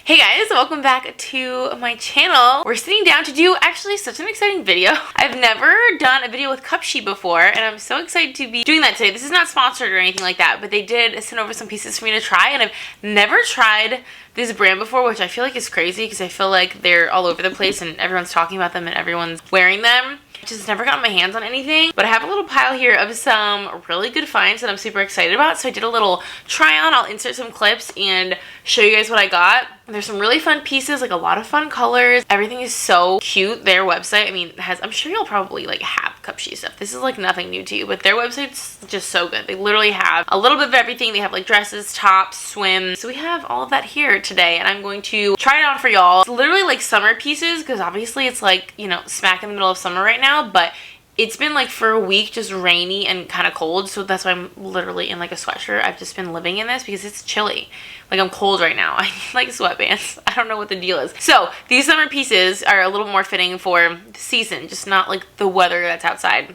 Hey guys, welcome back to my channel. We're sitting down to do actually such an exciting video. I've never done a video with CUPSHE before, and I'm so excited to be doing that today. This is not sponsored or anything like that, but they did send over some pieces for me to try, and I've never tried this brand before, which I feel like is crazy because I feel like they're all over the place and everyone's talking about them and everyone's wearing them. Just never gotten my hands on anything, but I have a little pile here of some really good finds that I'm super excited about. So I did a little try on. I'll insert some clips and show you guys what I got. There's some really fun pieces, like a lot of fun colors. Everything is so cute. Their website, I mean, it has, I'm sure you'll probably like have CUPSHE stuff. This is like nothing new to you, but their website's just so good. They literally have a little bit of everything. They have like dresses, tops, swim. So we have all of that here today, and I'm going to try it on for y'all. It's literally like summer pieces because obviously it's like, you know, smack in the middle of summer right now, but it's been like for a week just rainy and kind of cold, so that's why I'm literally in like a sweatshirt. I've just been living in this because it's chilly. Like I'm cold right now. I need like sweatpants. I don't know what the deal is. So these summer pieces are a little more fitting for the season, just not like the weather that's outside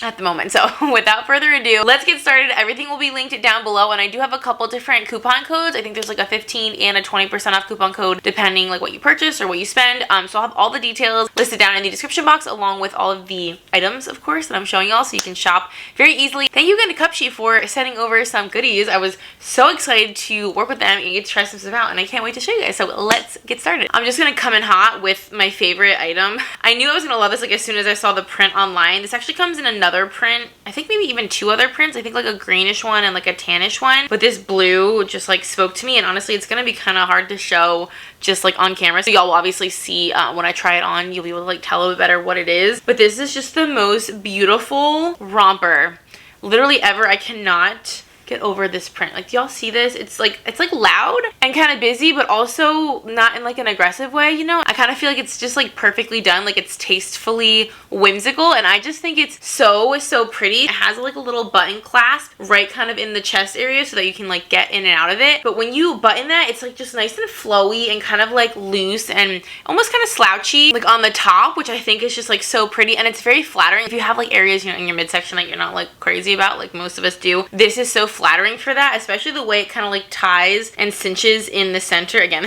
at the moment. So without further ado, let's get started. Everything will be linked down below, and I do have a couple different coupon codes. I think there's like a 15 and a 20% off coupon code depending like what you purchase or what you spend. So I'll have all the details listed down in the description box along with all of the items, of course, that I'm showing y'all, so you can shop very easily. Thank you again to CUPSHE for sending over some goodies. I was so excited to work with them and get to try some stuff out, and I can't wait to show you guys. So let's get started. I'm just gonna come in hot with my favorite item. I knew I was gonna love this like as soon as I saw the print online. This actually comes in another print, I think maybe even two other prints. I think like a greenish one and like a tannish one, but this blue just like spoke to me, and honestly it's gonna be kind of hard to show just like on camera, so y'all will obviously see when I try it on. You'll be able to like tell a little bit better what it is, but this is just the most beautiful romper literally ever. I cannot get over this print. Like, do y'all see this? It's like loud and kind of busy, but also not in like an aggressive way, you know? I kind of feel like it's just like perfectly done. Like it's tastefully whimsical, and I just think it's so pretty. It has like a little button clasp right kind of in the chest area so that you can like get in and out of it. But when you button that, it's like just nice and flowy and kind of like loose and almost kind of slouchy like on the top, which I think is just like so pretty, and it's very flattering. If you have like areas, you know, in your midsection that you're not like crazy about, like most of us do, this is so flattering for that, especially the way it kind of like ties and cinches in the center. Again,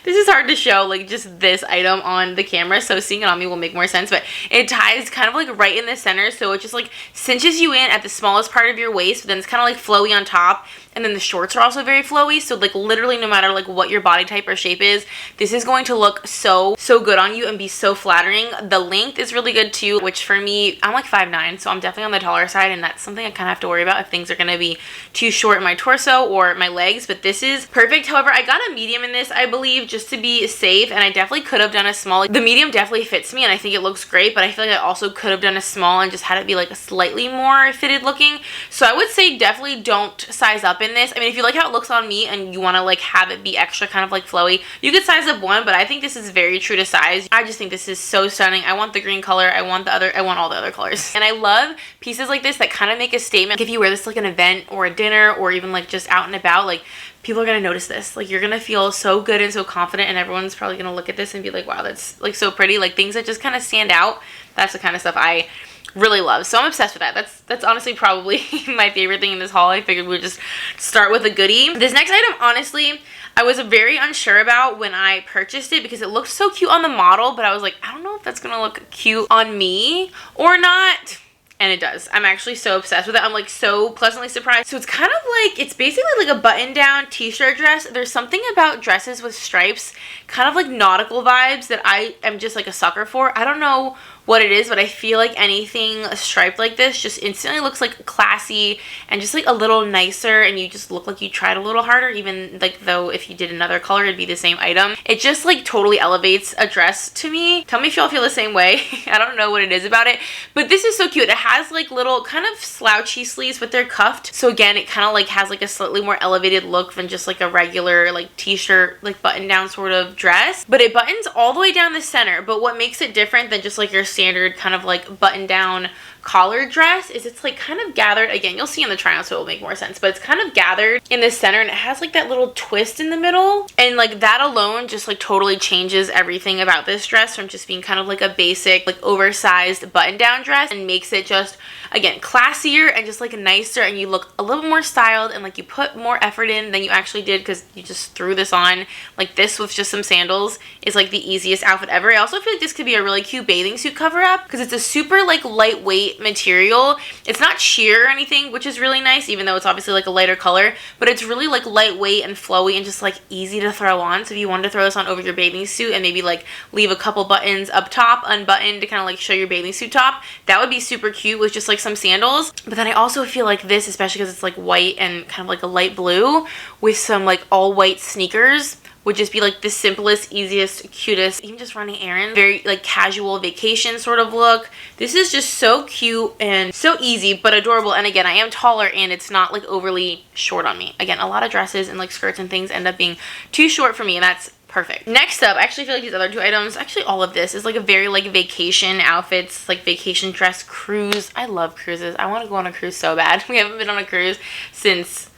this is hard to show like just this item on the camera, so seeing it on me will make more sense, but it ties kind of like right in the center, so it just like cinches you in at the smallest part of your waist, but then it's kind of like flowy on top. And then the shorts are also very flowy, so like literally no matter like what your body type or shape is, this is going to look so good on you and be so flattering. The length is really good too, which for me, I'm like 5'9", so I'm definitely on the taller side, and that's something I kind of have to worry about if things are going to be too short in my torso or my legs, but this is perfect. However, I got a medium in this, I believe, just to be safe, and I definitely could have done a small. The medium definitely fits me, and I think it looks great, but I feel like I also could have done a small and just had it be like a slightly more fitted looking. So I would say definitely don't size up in this. I mean, if you like how it looks on me and you want to like have it be extra kind of like flowy, you could size up one, but I think this is very true to size. I just think this is so stunning. I want the green color. I want all the other colors. And I love pieces like this that kind of make a statement. If you wear this to like an event or a dinner or even like just out and about, like people are going to notice this. Like you're going to feel so good and so confident, and everyone's probably going to look at this and be like, wow, that's like so pretty. Like things that just kind of stand out. That's the kind of stuff I really love. So I'm obsessed with that. That's honestly probably my favorite thing in this haul. I figured we'd just start with a goodie. This next item, honestly, I was very unsure about when I purchased it because it looked so cute on the model, but I was like, I don't know if that's gonna look cute on me or not. And it does. I'm actually so obsessed with it. I'm like so pleasantly surprised. So it's kind of like, it's basically like a button down t-shirt dress. There's something about dresses with stripes, kind of like nautical vibes, that I am just like a sucker for. I don't know what it is, but I feel like anything striped like this just instantly looks like classy and just like a little nicer, and you just look like you tried a little harder, even like though if you did another color it'd be the same item. It just like totally elevates a dress to me. Tell me if y'all feel the same way. I don't know what it is about it, but this is so cute. It has like little kind of slouchy sleeves, but they're cuffed, so again it kind of like has like a slightly more elevated look than just like a regular like t-shirt like button down sort of dress, but it buttons all the way down the center. But what makes it different than just like your standard kind of like button down collared dress is it's like kind of gathered, again, you'll see in the try on so it'll make more sense, but it's kind of gathered in the center and it has like that little twist in the middle, and like that alone just like totally changes everything about this dress from just being kind of like a basic like oversized button down dress and makes it just, again, classier and just like nicer, and you look a little more styled and like you put more effort in than you actually did because you just threw this on. Like this with just some sandals is like the easiest outfit ever. I also feel like this could be a really cute bathing suit cover up because it's a super like lightweight material. It's not sheer or anything, which is really nice, even though it's obviously like a lighter color, but it's really like lightweight and flowy and just like easy to throw on. So if you wanted to throw this on over your bathing suit and maybe like leave a couple buttons up top unbuttoned to kind of like show your bathing suit top, that would be super cute with just like some sandals. But then I also feel like this, especially because it's like white and kind of like a light blue with some like all white sneakers, would just be like the simplest, easiest, cutest, even just running errands, very like casual vacation sort of look. This is just so cute and so easy but adorable. And again, I am taller and it's not like overly short on me. Again, a lot of dresses and like skirts and things end up being too short for me, and that's perfect. Next up, I actually feel like these other two items, actually all of this is like a very like vacation outfits, like vacation dress, cruise. I love cruises. I want to go on a cruise so bad. We haven't been on a cruise since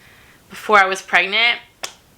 before I was pregnant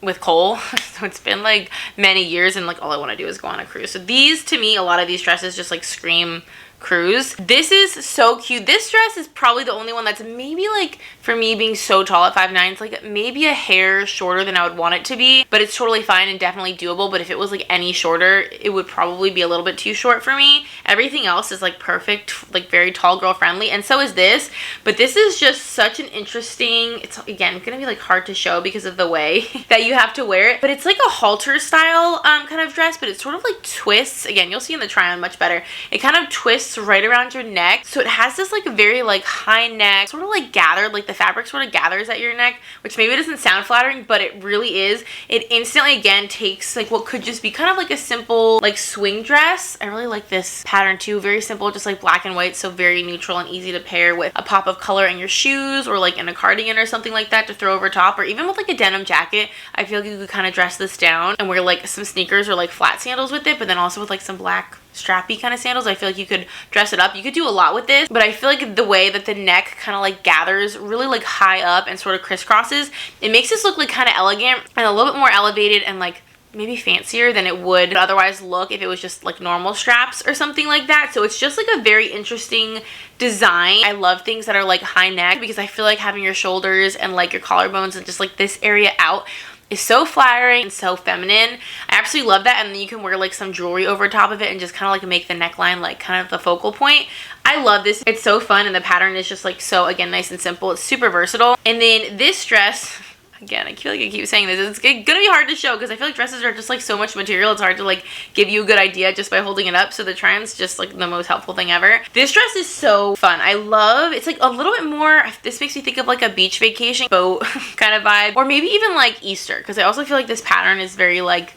with Cole, so it's been like many years, and like all I want to do is go on a cruise. So these, to me, a lot of these dresses just like scream cruise. This is so cute. This dress is probably the only one that's maybe like, for me being so tall at 5'9", it's like maybe a hair shorter than I would want it to be, but it's totally fine and definitely doable. But if it was like any shorter, it would probably be a little bit too short for me. Everything else is like perfect, like very tall girl friendly, and so is this. But this is just such an interesting, it's again gonna be like hard to show because of the way that you have to wear it, but it's like a halter style kind of dress, but it sort of like twists. Again, you'll see in the try on much better. It kind of twists right around your neck, so it has this like very like high neck, sort of like gathered, like the fabric sort of gathers at your neck, which maybe doesn't sound flattering, but it really is. It instantly again takes like what could just be kind of like a simple like swing dress. I really like this pattern too, very simple, just like black and white, so very neutral and easy to pair with a pop of color in your shoes or like in a cardigan or something like that to throw over top, or even with like a denim jacket. I feel like you could kind of dress this down and wear like some sneakers or like flat sandals with it, but then also with like some black strappy kind of sandals. I feel like you could dress it up. You could do a lot with this, but I feel like the way that the neck kind of like gathers really like high up and sort of crisscrosses, it makes this look like kind of elegant and a little bit more elevated and like maybe fancier than it would otherwise look if it was just like normal straps or something like that. So it's just like a very interesting design. I love things that are like high neck because I feel like having your shoulders and like your collarbones and just like this area out is so flattering and so feminine. I absolutely love that. And then you can wear like some jewelry over top of it and just kind of like make the neckline like kind of the focal point. I love this. It's so fun, and the pattern is just like so, again, nice and simple. It's super versatile. And then this dress, again, I feel like I keep saying this, it's gonna be hard to show because I feel like dresses are just like so much material. It's hard to like give you a good idea just by holding it up. So the try-on's just like the most helpful thing ever. This dress is so fun. I love, it's like a little bit more, this makes me think of like a beach vacation boat kind of vibe, or maybe even like Easter, because I also feel like this pattern is very like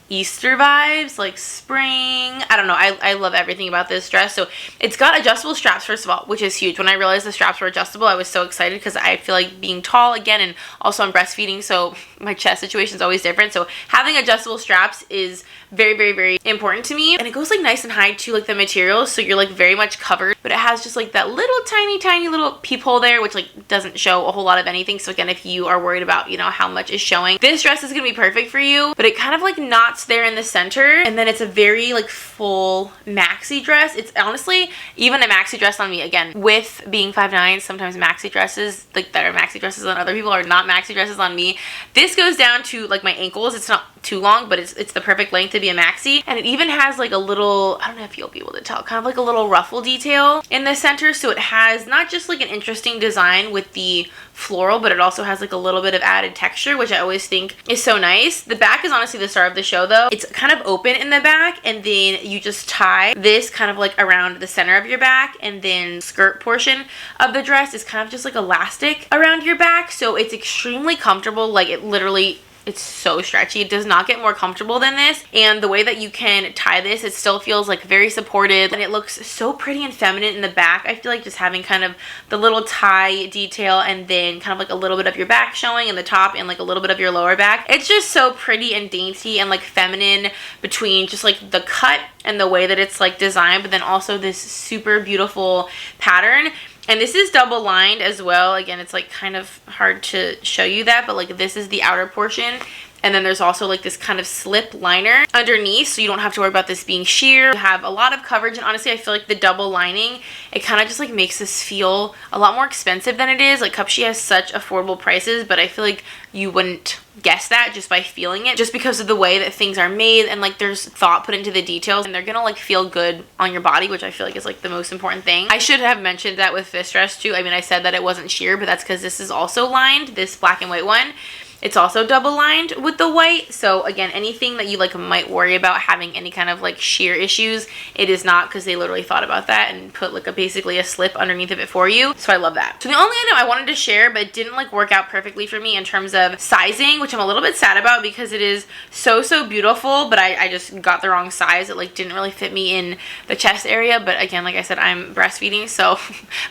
Easter vibes, like spring. I don't know. I love everything about this dress. So it's got adjustable straps, first of all, which is huge. When I realized the straps were adjustable, I was so excited because I feel like being tall again, and also I'm breastfeeding, so my chest situation is always different. So having adjustable straps is very, very, very important to me. And it goes like nice and high to like the material, so you're like very much covered, but it has just like that little tiny little peephole there, which like doesn't show a whole lot of anything. So again, if you are worried about, you know, how much is showing, this dress is gonna be perfect for you. But it kind of like knots there in the center, and then it's a very like full maxi dress. It's honestly even a maxi dress on me. Again, with being 5'9", sometimes maxi dresses like that are maxi dresses on other people are not maxi dresses on me. This goes down to like my ankles. It's not too long, but it's the perfect length to be a maxi. And it even has like a little, I don't know if you'll be able to tell, kind of like a little ruffle detail in the center. So it has not just like an interesting design with the floral, but it also has like a little bit of added texture, which I always think is so nice. The back is honestly the star of the show though. It's kind of open in the back, and then you just tie this kind of like around the center of your back, and then skirt portion of the dress is kind of just like elastic around your back. So it's extremely comfortable. Like it literally It's so stretchy. It does not get more comfortable than this. And the way that you can tie this, it still feels like very supported, and it looks so pretty and feminine in the back. I feel like just having kind of the little tie detail and then kind of like a little bit of your back showing in the top and like a little bit of your lower back. It's just so pretty and dainty and like feminine between just like the cut and the way that it's like designed, but then also this super beautiful pattern. And this is double lined as well. Again, it's like kind of hard to show you that, but like this is the outer portion. And then there's also like this kind of slip liner underneath, so you don't have to worry about this being sheer. You have a lot of coverage, and honestly I feel like the double lining, it kind of just like makes this feel a lot more expensive than it is. Like CUPSHE has such affordable prices, but I feel like you wouldn't guess that just by feeling it, just because of the way that things are made and like there's thought put into the details, and they're gonna like feel good on your body, which I feel like is like the most important thing. I should have mentioned that with this dress too. I mean, I said that it wasn't sheer, but that's because this is also lined, this black and white one. It's also double lined with the white. So again, anything that you like might worry about having any kind of like sheer issues, it is not, because they literally thought about that and put like basically a slip underneath of it for you. So I love that. So the only item I wanted to share but it didn't like work out perfectly for me in terms of sizing, which I'm a little bit sad about because it is so beautiful, but I just got the wrong size. It like didn't really fit me in the chest area. But again, like I said, I'm breastfeeding, so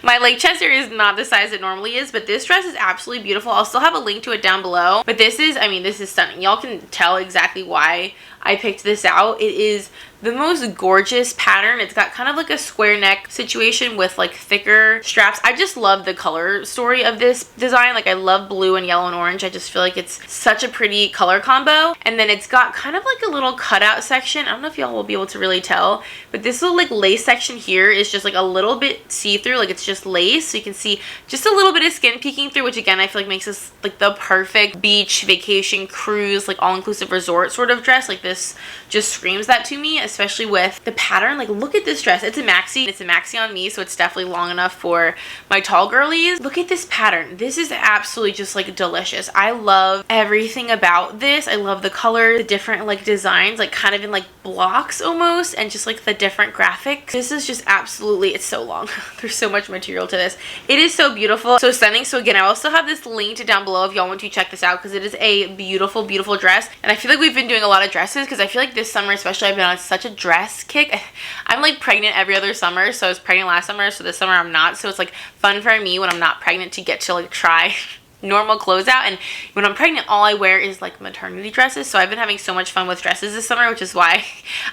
my like chest area is not the size it normally is. But this dress is absolutely beautiful. I'll still have a link to it down below. But this is, I mean, this is stunning. Y'all can tell exactly why I picked this out. It is the most gorgeous pattern. It's got kind of like a square neck situation with like thicker straps. I just love the color story of this design. Like I love blue and yellow and orange. I just feel like it's such a pretty color combo. And then it's got kind of like a little cutout section. I don't know if y'all will be able to really tell, but this little like lace section here is just like a little bit see-through. Like it's just lace, so you can see just a little bit of skin peeking through, which again I feel like makes this like the perfect beach vacation cruise like all-inclusive resort sort of dress. Like this just screams that to me, especially with the pattern. Like look at this dress. It's a maxi. It's a maxi on me, so it's definitely long enough for my tall girlies. Look at this pattern. This is absolutely just like delicious. I love everything about this. I love the color, the different like designs, like kind of in like blocks almost, and just like the different graphics. This is just absolutely, it's so long. There's so much material to this. It is so beautiful, so stunning. So again, I also have this linked down below if y'all want to check this out, because it is a beautiful beautiful dress. And I feel like we've been doing a lot of dresses, because I feel like this summer especially I've been on such a dress kick. I'm like pregnant every other summer, so I was pregnant last summer, so this summer I'm not. So it's like fun for me when I'm not pregnant to get to like try normal clothes out, and when I'm pregnant all I wear is like maternity dresses. So I've been having so much fun with dresses this summer, which is why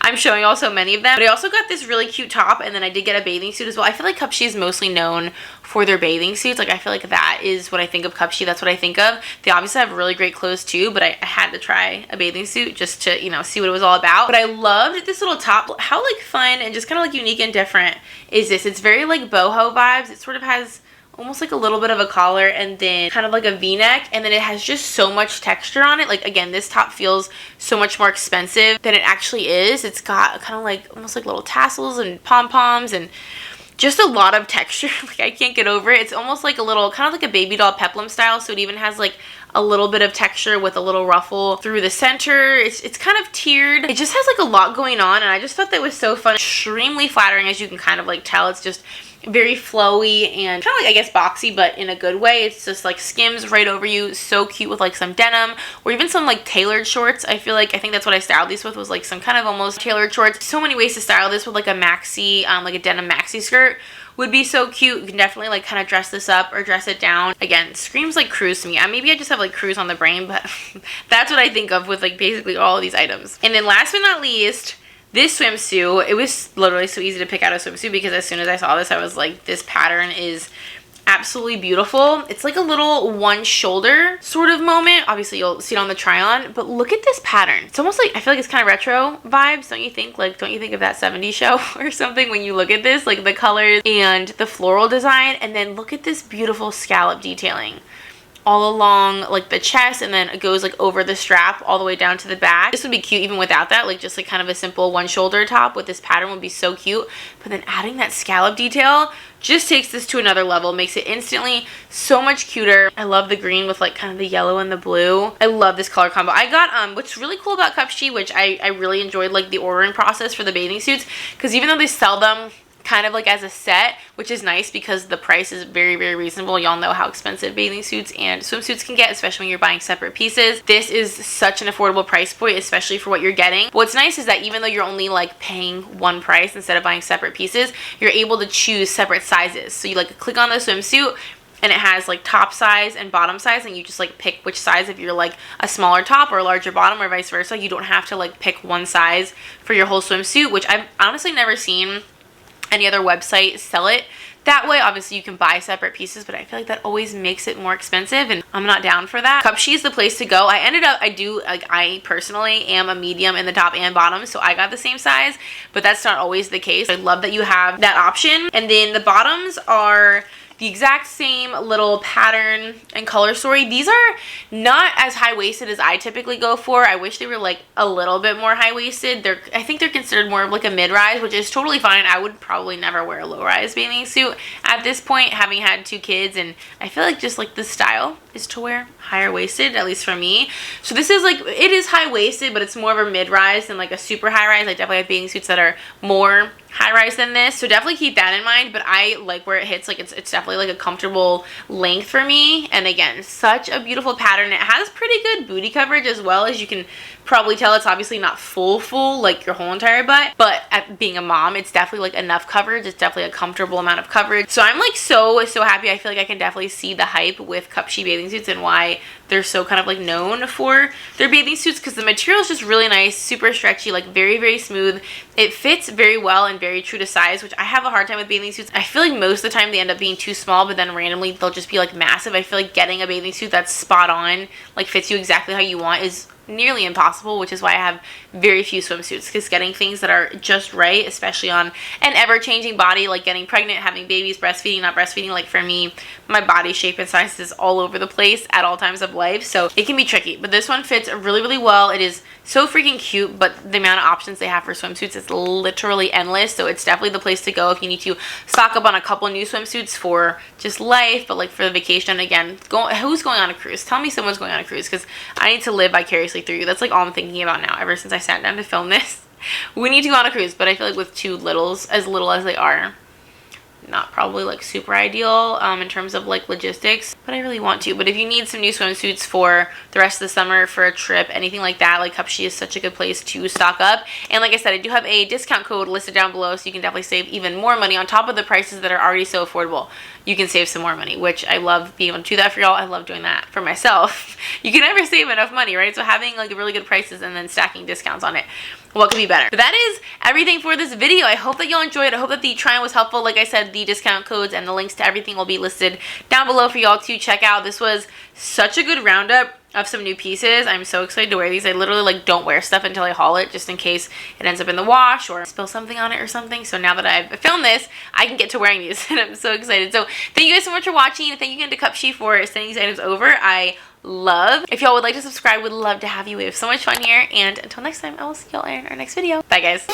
I'm showing y'all so many of them. But I also got this really cute top, and then I did get a bathing suit as well. I feel like CUPSHE is mostly known for their bathing suits. Like I feel like that is what I think of CUPSHE. That's what I think of. They obviously have really great clothes too, but I had to try a bathing suit just to, you know, see what it was all about. But I loved this little top. How like fun and just kind of like unique and different is this? It's very like boho vibes. It sort of has almost like a little bit of a collar and then kind of like a v-neck, and then it has just so much texture on it. Like again, this top feels so much more expensive than it actually is. It's got kind of like almost like little tassels and pom-poms and just a lot of texture. Like I can't get over it. It's almost like a little kind of like a baby doll peplum style, so it even has like a little bit of texture with a little ruffle through the center. It's kind of tiered. It just has like a lot going on, and I just thought that was so fun. Extremely flattering, as you can kind of like tell. It's just very flowy and kind of like, I guess, boxy, but in a good way. It's just like skims right over you. So cute with like some denim or even some like tailored shorts. I think that's what I styled these with, was like some kind of almost tailored shorts. So many ways to style this with like a maxi, like a denim maxi skirt would be so cute. You can definitely like kind of dress this up or dress it down. Again, screams like cruise to me. Maybe I just have like cruise on the brain, but that's what I think of with like basically all of these items. And then last but not least, this swimsuit. It was literally so easy to pick out a swimsuit because as soon as I saw this, I was like, this pattern is absolutely beautiful. It's like a little one shoulder sort of moment. Obviously you'll see it on the try on, but look at this pattern. It's almost like, I feel like it's kind of retro vibes, don't you think? Like, don't you think of that 70s show or something when you look at this? Like the colors and the floral design, and then look at this beautiful scallop detailing all along like the chest, and then it goes like over the strap all the way down to the back. This would be cute even without that, like just like kind of a simple one shoulder top with this pattern would be so cute. But then adding that scallop detail just takes this to another level, makes it instantly so much cuter. I love the green with like kind of the yellow and the blue. I love this color combo. I got what's really cool about CUPSHE, which I really enjoyed like the ordering process for the bathing suits, because even though they sell them kind of like as a set, which is nice because the price is very, very reasonable. Y'all know how expensive bathing suits and swimsuits can get, especially when you're buying separate pieces. This is such an affordable price point, especially for what you're getting. But what's nice is that even though you're only like paying one price instead of buying separate pieces, you're able to choose separate sizes. So you like click on the swimsuit, and it has like top size and bottom size, and you just like pick which size if you're like a smaller top or a larger bottom, or vice versa. You don't have to like pick one size for your whole swimsuit, which I've honestly never seen any other website sell it that way. Obviously you can buy separate pieces, but I feel like that always makes it more expensive, and I'm not down for that. CUPSHE is the place to go. I personally am a medium in the top and bottom, so I got the same size, but that's not always the case. I love that you have that option. And then the bottoms are the exact same little pattern and color story. These are not as high-waisted as I typically go for. I wish they were like a little bit more high-waisted. I think they're considered more of like a mid-rise, which is totally fine. I would probably never wear a low-rise bathing suit at this point, having had 2 kids, and I feel like just like the style is to wear higher waisted, at least for me. So this is like, it is high-waisted, but it's more of a mid-rise than like a super high-rise. I definitely have bathing suits that are more high-rise than this, so definitely keep that in mind. But I like where it hits, like it's definitely like a comfortable length for me. And again, such a beautiful pattern. It has pretty good booty coverage as well. As you can probably tell, it's obviously not full like your whole entire butt, but at being a mom, it's definitely like enough coverage. It's definitely a comfortable amount of coverage. So I'm like so happy. I feel like I can definitely see the hype with CUPSHE bathing suits and why they're so kind of like known for their bathing suits, because the material is just really nice, super stretchy, like very, very smooth. It fits very well and very true to size, which I have a hard time with bathing suits. I feel like most of the time they end up being too small, but then randomly they'll just be like massive. I feel like getting a bathing suit that's spot on, like fits you exactly how you want, is nearly impossible, which is why I have very few swimsuits, because getting things that are just right, especially on an ever-changing body, like getting pregnant, having babies, breastfeeding, not breastfeeding, like for me, my body shape and size is all over the place at all times of life, so it can be tricky. But this one fits really, really well. It is so freaking cute, but the amount of options they have for swimsuits is literally endless, so it's definitely the place to go if you need to stock up on a couple new swimsuits for just life, but like for the vacation. Again, who's going on a cruise? Tell me someone's going on a cruise, because I need to live vicariously through you. That's like all I'm thinking about now ever since I sat down to film this. We need to go on a cruise, but I feel like with 2 littles, as little as they are, not probably like super ideal in terms of like logistics, but I really want to. But if you need some new swimsuits for the rest of the summer, for a trip, anything like that, like CUPSHE is such a good place to stock up. And like I said, I do have a discount code listed down below, so you can definitely save even more money on top of the prices that are already so affordable. You can save some more money, which I love being able to do that for y'all. I love doing that for myself. You can never save enough money, right? So having like really good prices and then stacking discounts on it, what could be better? But that is everything for this video. I hope that y'all enjoyed. I hope that the try-on was helpful. Like I said, the discount codes and the links to everything will be listed down below for y'all to check out. This was such a good roundup of some new pieces. I'm so excited to wear these. I literally like don't wear stuff until I haul it, just in case it ends up in the wash or spill something on it or something. So now that I've filmed this, I can get to wearing these, and I'm so excited. So thank you guys so much for watching. Thank you again to CUPSHE for sending these items over. I love. If y'all would like to subscribe, would love to have you. We have so much fun here, and until next time, I will see y'all in our next video. Bye guys.